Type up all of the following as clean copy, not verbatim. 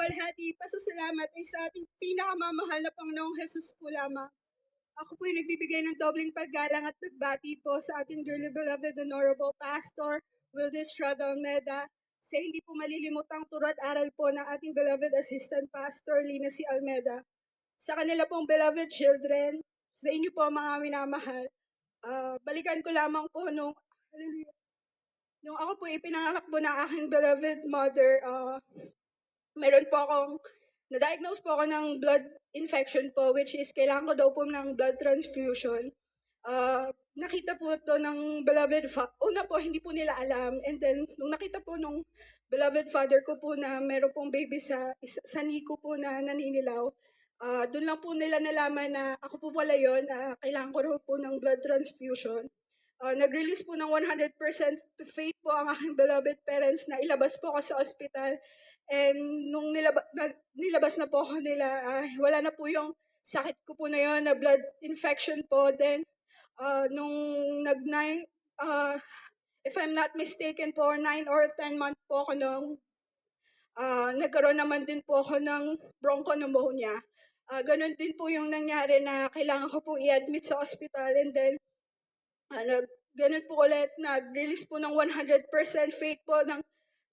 luwalhati, pasasalamat ay sa ating pinakamamahal na Panginoong Jesus po lamang. Ako po ay nagbibigay ng dobleng paggalang at pagbati po sa ating dearly beloved Honorable Pastor Wildes Estrada Almeda, sa hindi po malilimutang turo at aral po ng ating beloved Assistant Pastor Lina C. Almeda, sa kanila pong beloved children, sa inyo po mga minamahal. Balikan ko lamang po nung ako po ipinanganak po ng aking beloved mother, meron po akong, na-diagnose po ako ng blood infection po, which is kailangan ko daw po ng blood transfusion. Nakita po to ng beloved una po hindi po nila alam, and then nung nakita po nung beloved father ko po na meron pong baby sa NICU po na naninilaw, doon lang po nila nalaman na ako po pala yun, kailangan ko raw po ng blood transfusion. Nag-release po ng 100% faith po ang aking beloved parents na ilabas po ako sa ospital. And nung nilabas na po ako nila, wala na po yung sakit ko po na yun, na blood infection po. Then, nung if I'm not mistaken po, 9 or 10 months po ako nung nagkaroon naman din po ako ng bronchopneumonia. Ganun din po yung nangyari na kailangan ko po i-admit sa ospital, and then ganun po ulit, nag-release po ng 100% faith po ng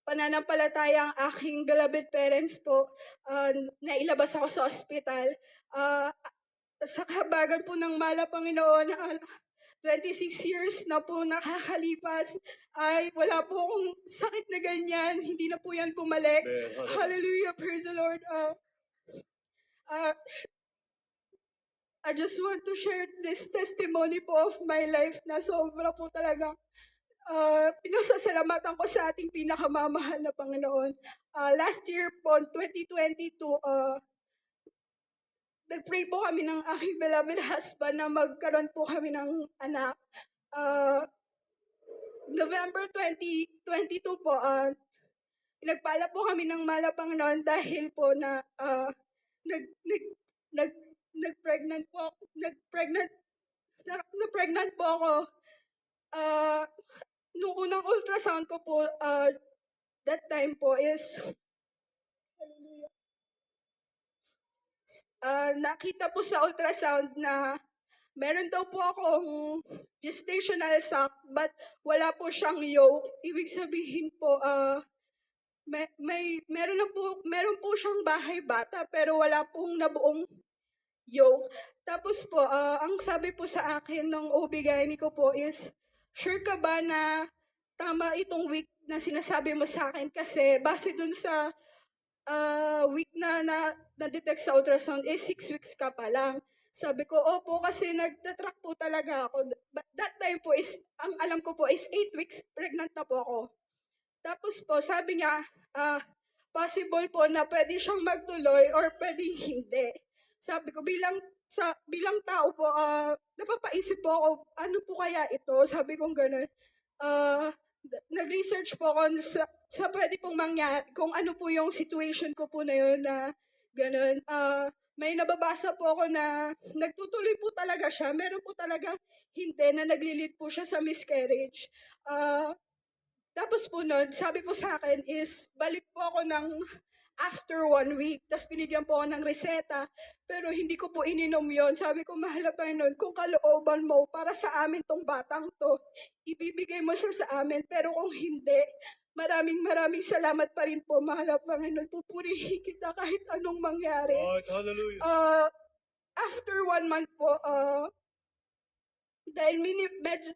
pananampalataya ang aking beloved parents po, na ilabas ako sa ospital. Sa kahabagan po ng mala, Panginoon, 26 years na po nakakalipas, ay wala po akong sakit na ganyan. Hindi na po yan bumalik. Hallelujah, praise the Lord. I just want to share this testimony po of my life na sobra po talagang pinasasalamatan ko sa ating pinakamamahal na Panginoon. Last year po, 2022, nag-pray po kami ng aking beloved husband na magkaroon po kami ng anak. November 2022 po, pinagpala po kami ng mala, Panginoon, dahil po na nag-pregnant po ako. Nung unang ultrasound ko po, that time po is, nakita po sa ultrasound na meron daw po akong gestational sac, but wala po siyang yolk. Ibig sabihin po, meron po siyang bahay bata, pero wala pong nabuong yolk. Tapos po, ang sabi po sa akin ng OB-GYN ko po is, sure ka ba na tama itong week na sinasabi mo sa akin? Kasi base dun sa week na na-detect sa ultrasound, 6 weeks ka pa lang. Sabi ko, opo, kasi nagtatrack po talaga ako. But that time po is, ang alam ko po is 8 weeks pregnant na po ako. Tapos po, sabi niya, possible po na pwede siyang magtuloy or pwedeng hindi. Sabi ko, bilang tao po, napapaisip po ako, ano po kaya ito? Sabi ko gano'n. Nag-research po ako sa pwede pong mangyari, kung ano po yung situation ko po na yun na gano'n. May nababasa po ako na nagtutuloy po talaga siya. Meron po talaga hindi na naglilid po siya sa miscarriage. Tapos po nun, sabi po sa akin is, balik po ako ng after 1 week. Tapos binigyan po ako ng reseta, pero hindi ko po ininom yon. Sabi ko, mahal na Panginoon, kung kalooban mo para sa amin tong batang to, ibibigay mo siya sa amin. Pero kung hindi, maraming salamat pa rin po, mahal na Panginoon. Pupurihin kita kahit anong mangyari. Hallelujah. After 1 month po, dahil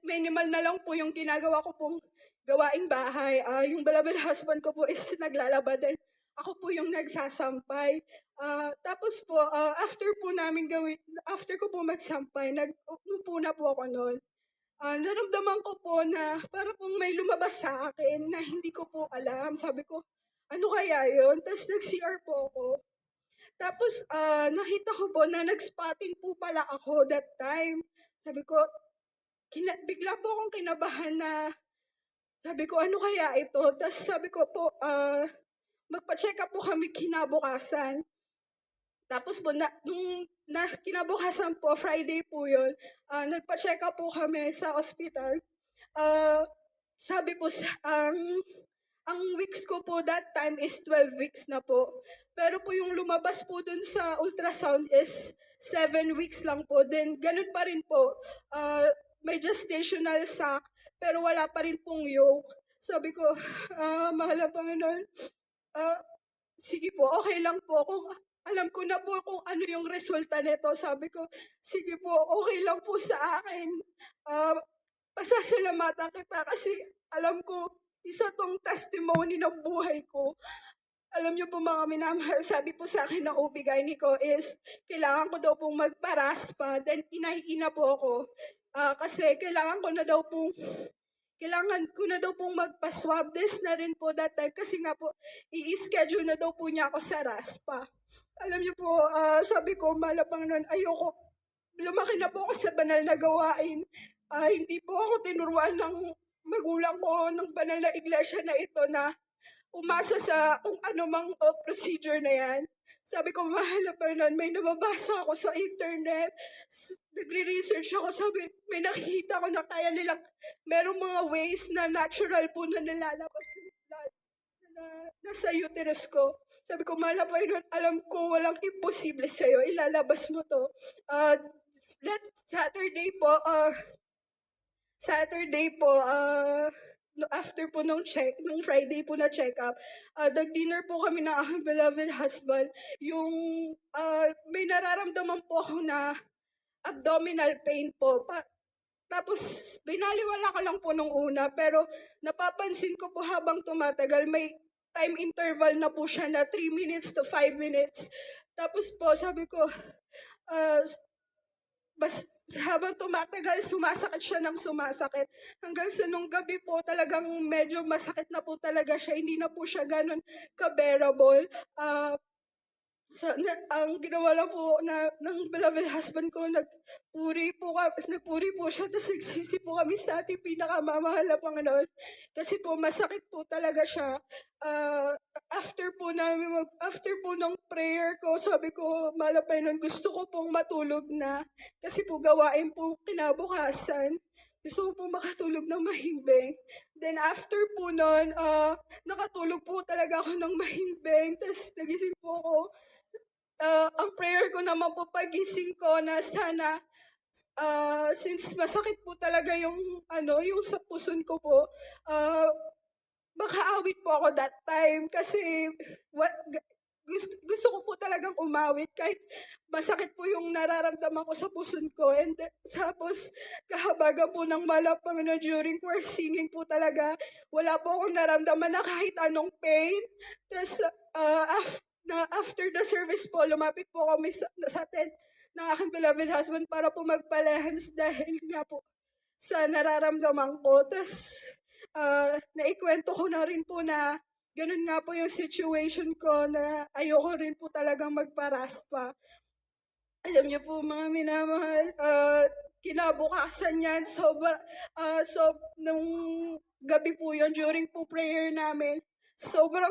minimal na lang po yung ginagawa ko pong gawaing bahay. Yung beloved husband ko po is naglalaba din. Ako po yung nagsasampay. Tapos po, after ko po magsampay, nag-upo na po ako noon. Naramdaman ko po na para pong may lumabas sa akin na hindi ko po alam. Sabi ko, ano kaya yun? Tapos nag-CR po ako. Tapos nakita ko po na nag-spotting po pala ako that time. Sabi ko, bigla po akong kinabahan na, sabi ko, ano kaya ito? Tapos sabi ko po, magpa-check up po kami kinabukasan. Tapos po, nung kinabukasan po, Friday po yun, nagpa-check up po kami sa ospital. Sabi po, ang weeks ko po that time is 12 weeks na po. Pero po yung lumabas po dun sa ultrasound is 7 weeks lang po. Then ganun pa rin po, may gestational sac, pero wala pa rin pong yolk. Sabi ko, mahal na Panginoon, ah, sige po, okay lang po kung alam ko na po kung ano yung resulta nito. Sabi ko, sige po, okay lang po sa akin. Ah, Pasasalamatan kita kasi alam ko, isa tong testimony ng buhay ko. Alam niyo po mga minamahal, sabi po sa akin ng OB-GYN ko is, kailangan ko daw pong magparaspa, then inay-ina po ako. Kasi kailangan ko na daw pong magpa-swab test na rin po that time kasi nga po, i-schedule na daw po niya ako sa raspa. Alam niyo po, sabi ko, malapang nun, ayoko, lumaki na po ako sa banal na gawain. Hindi po ako tinuruan ng magulang ko ng banal na iglesia na ito na umasa sa kung ano mang procedure na yan. Sabi ko, mahal na Fernan, may nababasa ako sa internet. Nagre-research ako, sabi, may nakikita ko na kaya nilang, merong mga ways na natural po na nalalabas yung blood na nasa uterus ko. Sabi ko, mahal na Fernan, alam ko walang imposible sa'yo, ilalabas mo to. That Saturday po, after po nung Friday po na check-up, nag-dinner po kami ng aking beloved husband. Yung may nararamdaman po ako na abdominal pain po. Tapos, binaliwala ko lang po nung una, pero napapansin ko po habang tumatagal, may time interval na po siya na 3 minutes to 5 minutes. Tapos po, sabi ko, uh, habang tumatagal, sumasakit siya ng sumasakit. Hanggang sa nung gabi po, talagang medyo masakit na po talaga siya. Hindi na po siya ganun ka-bearable. Ang ginawa lang po ng beloved husband ko, nagpuri po siya, tapos nagsisi po kami sa ating pinakamamahal na Panginoon. Kasi po, masakit po talaga siya. After po ng prayer ko, sabi ko, malapay nun, gusto ko pong matulog na. Kasi po, gawain po kinabukasan. Gusto ko po makatulog ng mahimbing. Then after po nun, nakatulog po talaga ako ng mahimbing. Tapos nagising po ako. Ang prayer ko naman po pagising ko na sana, since masakit po talaga yung sa puson ko po, makaawit po ako that time kasi gusto ko po talagang umawit kahit masakit po yung nararamdaman ko sa puson ko. And tapos, kahabagan po ng malapang during choir singing po talaga, wala po akong naramdaman na kahit anong pain. Tapos, after the service po, lumapit po kami sa tent ng aking beloved husband para po magpalehans dahil nga po sa nararamdaman ko. Tapos, naikwento ko na rin po na ganun nga po yung situation ko na ayoko rin po talagang magparaspa. Alam niyo po mga minamahal, kinabukasan yan, nung gabi po yun, during po prayer namin, sobrang,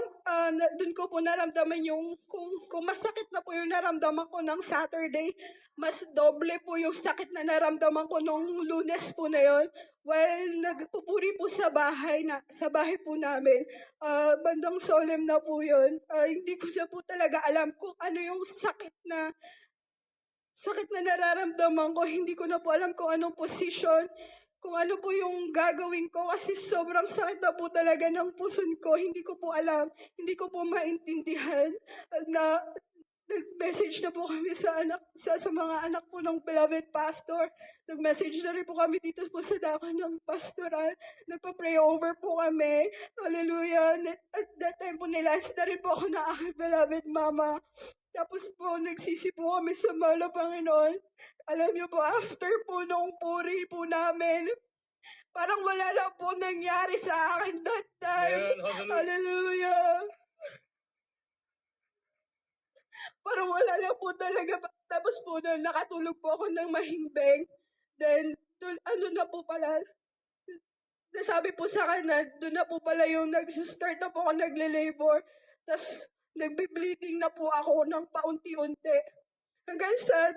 dun ko po naramdaman kung masakit na po yung naramdaman ko ng Saturday, mas doble po yung sakit na naramdaman ko nung Lunes po na yon. While nagpupuri po sa bahay po namin, bandang solemn na po yun, hindi ko na po talaga alam kung ano yung sakit na nararamdaman ko. Hindi ko na po alam kung anong posisyon, kung ano po yung gagawin ko kasi sobrang sakit na po talaga ng puson ko. Hindi ko po alam, hindi ko po maintindihan na nag-message na po kami sa mga anak po ng beloved pastor. Nag-message na rin po kami dito po sa dako ng pastoral. Nagpa-pray over po kami. Hallelujah. At that time po nilast na rin po ako na aking beloved mama. Tapos po, nagsisi po kami sa mahal na Panginoon. Alam niyo po, after po nung puri po namin, parang wala lang po nangyari sa akin that time. Ayan, hallelujah. Hallelujah. Parang wala lang po talaga. Tapos po nun, nakatulog po ako ng mahimbing. Then, ano na po pala, nasabi po sa akin na doon na po pala yung nag-start na po ako nagle-labor. Tapos, nagbe-bleeding na po ako ng paunti-unti. Hanggang sa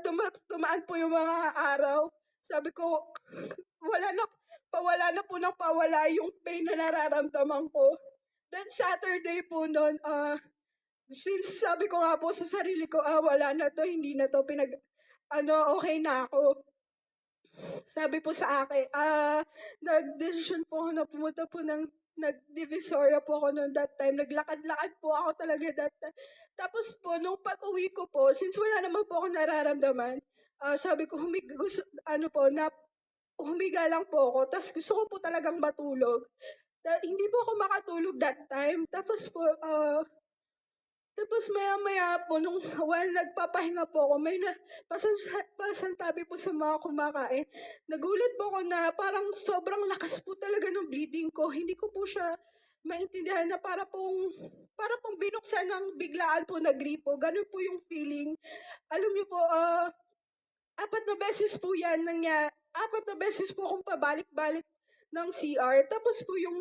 tumaan po yung mga araw. Sabi ko, pawala na po ng pawala yung pain na nararamdaman ko. Then Saturday po noon, since sabi ko nga po sa sarili ko, wala na 'to, hindi na 'to okey na ako. Sabi po sa akin, nagdesisyon po ako na pumunta po nag-Divisoria po ako no'n that time, naglakad-lakad po ako talaga that time. Tapos po nung pag-uwi ko po, since wala naman po akong nararamdaman, sabi ko humiga lang po ako ta's gusto ko po talagang matulog. Hindi po ako makatulog that time tapos maya-maya po nung while nagpapahinga po ako may pasantabi po sa mga kumakain. Nagulat po ako na parang sobrang lakas po talaga ng bleeding ko. Hindi ko po siya maintindihan na para pong binuksan ng biglaan po na gripo. Gano'n po yung feeling. Alam niyo po, 4 na beses po akong pabalik-balik ng CR. Tapos po yung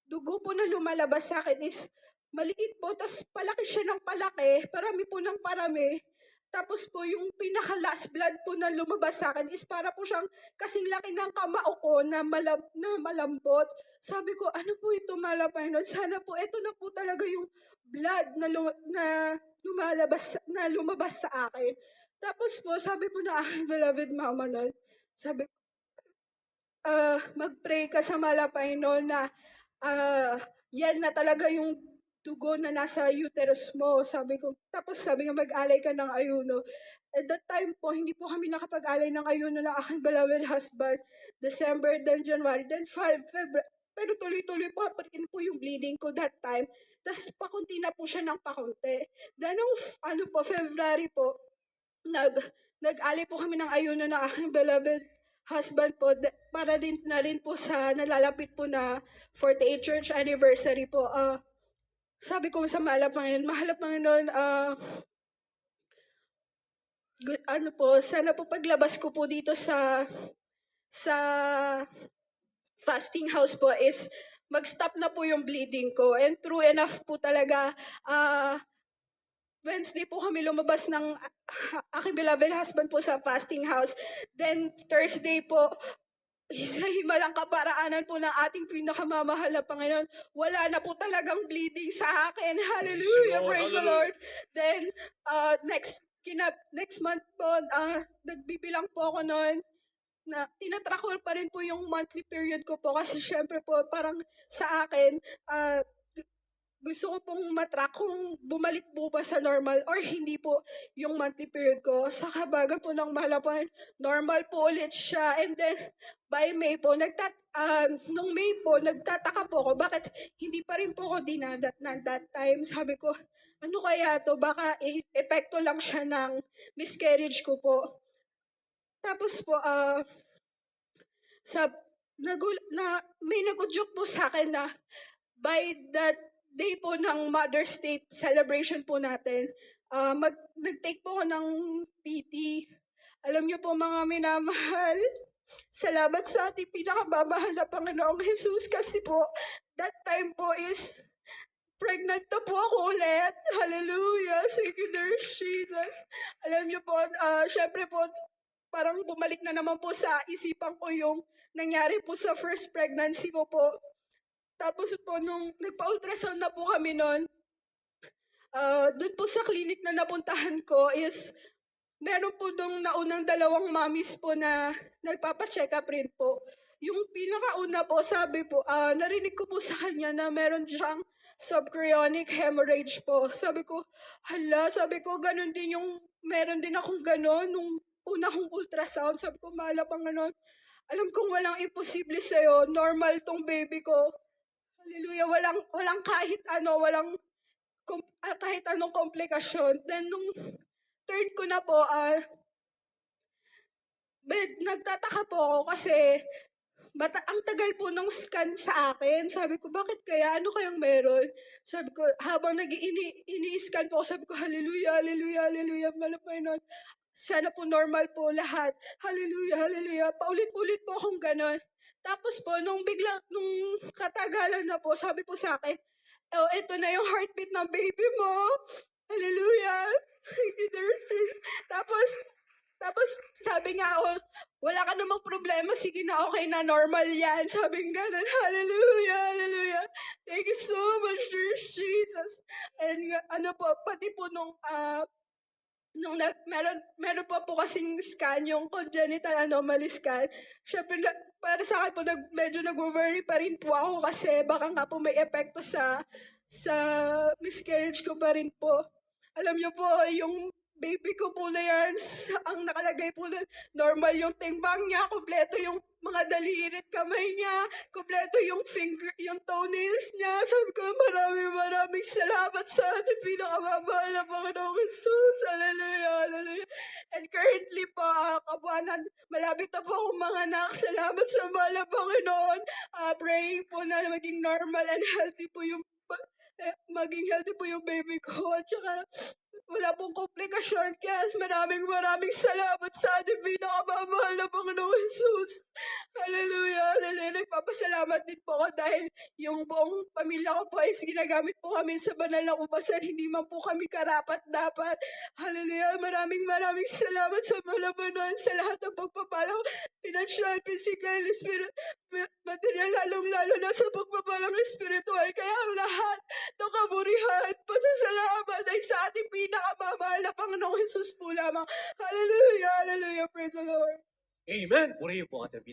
dugo po na lumalabas sa akin is maliit po, tas palaki siya ng palaki, parami po ng parami. Tapos po yung pinaka-last blood po na lumabas sa akin is para po siyang kasing laki ng kamao ko na malambot. Sabi ko, ano po ito, Malapainon? Sana po, ito na po talaga yung blood na lumabas sa akin. Tapos po, sabi po na aking beloved mama nun, sabi, mag-pray ka sa Malapainon na yan na talaga yung dugo na nasa uterus mo, sabi ko. Tapos sabi niya, mag-alay ka ng ayuno. At that time po, hindi po kami nakapag-alay ng ayuno ng aking beloved husband. December, then January, then February. Pero tuloy-tuloy po po yung bleeding ko that time. Tapos pakunti na po siya ng pakunti. Then nung February po, nag-alay po kami ng ayuno ng aking beloved husband po para din na rin po sa nalalapit po na 48th church anniversary po. Sabi ko sa mahal na Panginoon, sana po paglabas ko po dito sa fasting house po is mag-stop na po yung bleeding ko. And true enough po talaga, Wednesday po kami lumabas ng aking beloved husband po sa fasting house. Then Thursday po, sa himalang kaparaanan po ng ating pinakamamahal na Panginoon, wala na po talagang bleeding sa akin. Hallelujah, praise the Lord. Then, next month po, nagbibilang po ako noon na tinatrack ko pa rin po yung monthly period ko po kasi syempre po parang sa akin, gusto ko pong matrack kung bumalik po ba sa normal or hindi po yung monthly period ko. Sa kabagan po ng malapan, normal po ulit siya. And then, by May po, nung May po, nagtataka po ako, bakit hindi pa rin po ako dinadat na that time. Sabi ko, ano kaya to? Baka epekto lang siya ng miscarriage ko po. Tapos po, may nag-udyok po sa akin na by that day po ng Mother's Day celebration po natin, nag-take po ako ng PT. Alam niyo po mga minamahal, salamat sa ating pinakamamahal na Panginoong Jesus kasi po, that time po is pregnant na po ako ulit. Hallelujah. Thank you, Lord Jesus. Alam niyo po, syempre po, parang bumalik na naman po sa isipan ko yung nangyari po sa first pregnancy ko po. Tapos po, nung nagpa-ultrasound na po kami noon, doon po sa clinic na napuntahan ko is, meron po dong naunang 2 mommies po na nagpapa-check up rin po. Yung pinakauna po, sabi po, narinig ko po sa kanya na meron siyang subchorionic hemorrhage po. Sabi ko, sabi ko, ganun din meron din akong ganun nung una kong ultrasound. Sabi ko, mahal na Panginoon, alam kong walang imposible sa'yo, normal tong baby ko. Hallelujah, walang kahit anong komplikasyon. Then nung third ko na po, nagtataka po ako kasi ang tagal po ng scan sa akin. Sabi ko, bakit kaya? Ano kayang meron? Sabi ko, habang ini-scan po ako, sabi ko, hallelujah, hallelujah, hallelujah, Panginoon. Sana po normal po lahat. Hallelujah, hallelujah. Paulit-ulit po akong ganon. Tapos po, nung katagalan na po, sabi po sa akin, ito na yung heartbeat ng baby mo. Hallelujah. Tapos sabi nga, wala ka namang problema, sige na, okay na, normal yan. Sabi nga ganun, hallelujah, hallelujah. Thank you so much, dear Jesus. And pati po meron pa po kasing scan, yung congenital anomaly scan. Syempre, para sa akin po, medyo nag-worry pa rin po ako kasi baka nga po may epekto sa miscarriage ko pa rin po. Alam niyo po, yung baby ko po na yan, ang nakalagay po na normal yung timbang niya, kompleto yung mga daliri at kamay niya, kompleto yung yung toenails niya. Sabi ko, maraming salamat sa ating pinakamamahal na Panginoong Jesus. Hallelujah, hallelujah. And currently po, kabuanan, malapit na po akong mga anak. Salamat sa mahal na Panginoon. Praying po na maging normal and healthy po yung maging healthy po yung baby ko. At saka, wala pong komplikasyon. Kaya maraming salamat sa ating pinakamamahal na Panginoong Jesus. Hallelujah, hallelujah. Nagpapasalamat din po ako dahil yung buong pamilya ko po ay ginagamit po kami sa banal na ubasan. Hindi man po kami karapat-dapat. Hallelujah. Maraming salamat sa malabanan sa lahat ng pagpapalang financial, physical, material, lalong-lalo na sa pagpapalang spiritual. Kaya ang lahat ng kaburihan, pasasalamat ay sa ating pinakamamahal na Panginoong Jesus po lamang. Hallelujah, hallelujah. Praise the Lord. Amen! Purihin po ang ating